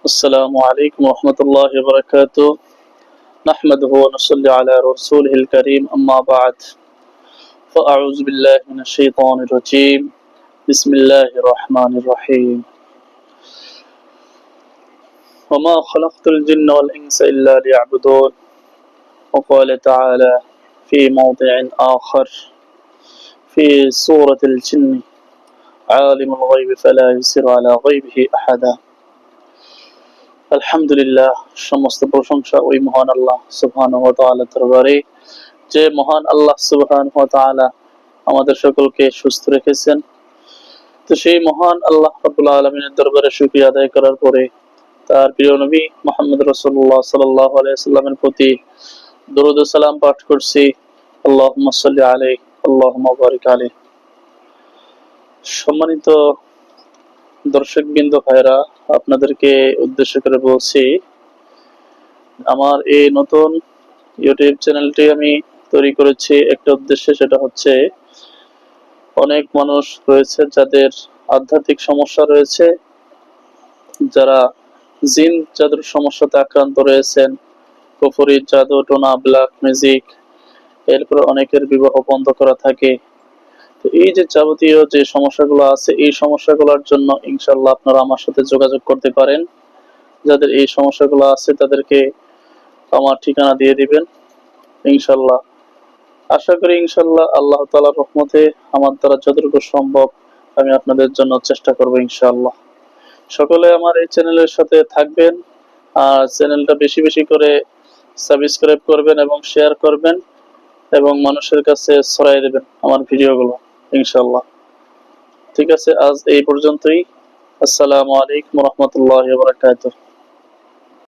السلام عليكم ورحمة الله وبركاته. نحمده ونصلي على رسوله الكريم أما بعد فأعوذ بالله من الشيطان الرجيم. بسم الله الرحمن الرحيم. وما خلقت الجن والإنس إلا ليعبدون. وقال تعالى في موضع آخر في سورة الجن عالم الغيب فلا يسر على غيبه أحدا. আলহামদুলিল্লাহ, সমস্ত প্রশংসা ওই মহান আল্লাহ সুবহানাহু ওয়া তাআলার দরবারে, যে মহান আল্লাহ সুবহানাহু ওয়া তাআলা আমাদের সকলকে সুস্থ রেখেছেন। তো সেই মহান আল্লাহ রাব্বুল আলামিনের দরবারে শুকরিয়া আদায় করার পরে তার প্রিয় নবী মুহাম্মদ রাসূলুল্লাহ সাল্লাল্লাহু আলাইহি ওয়াসাল্লামের প্রতি দরুদ ও সালাম পাঠ করছি। আল্লাহুম্মা সাল্লি আলাইহি আল্লাহুম্মা বারিক আলাইহি। সম্মানিত দর্শকবৃন্দ ভাইরা, আপনাদেরকে উদ্দেশ্য করে বলছি, আমার এই নতুন ইউটিউব চ্যানেলটি আমি তৈরি করেছি একটা উদ্দেশ্যে, সেটা হচ্ছে অনেক মানুষ রয়েছে যাদের আধ্যাত্মিক সমস্যা রয়েছে, যারা জিন জাদুর সমস্যাতে আক্রান্ত রয়েছেন, কুফরি জাদু টোনা ব্ল্যাক ম্যাজিক, এরপর অনেকের বিবাহ বন্ধ করা থাকে। তো এই যে যাবতীয় যে সমস্যাগুলো আছে, এই সমস্যাগুলোর জন্য ইনশাআল্লাহ আপনারা আমার সাথে যোগাযোগ করতে পারেন। যাদের এই সমস্যাগুলো আছে তাদেরকে আমার ঠিকানা দিয়ে দিবেন ইনশাআল্লাহ। আশা করি ইনশাআল্লাহ আল্লাহ তাআলার রহমতে আমার দ্বারা যতটুকু সম্ভব আমি আপনাদের জন্য চেষ্টা করব ইনশাআল্লাহ। সকলে আমার এই চ্যানেলের সাথে থাকবেন, আর চ্যানেলটা বেশি বেশি করে সাবস্ক্রাইব করবেন এবং শেয়ার করবেন এবং মানুষের কাছে ছড়াই দেবেন আমার ভিডিওগুলো ইনশাআল্লাহ। ঠিক আছে, আজ এই পর্যন্তই। আসসালামু আলাইকুম ওয়া রাহমাতুল্লাহি ওয়া বারাকাতুহু।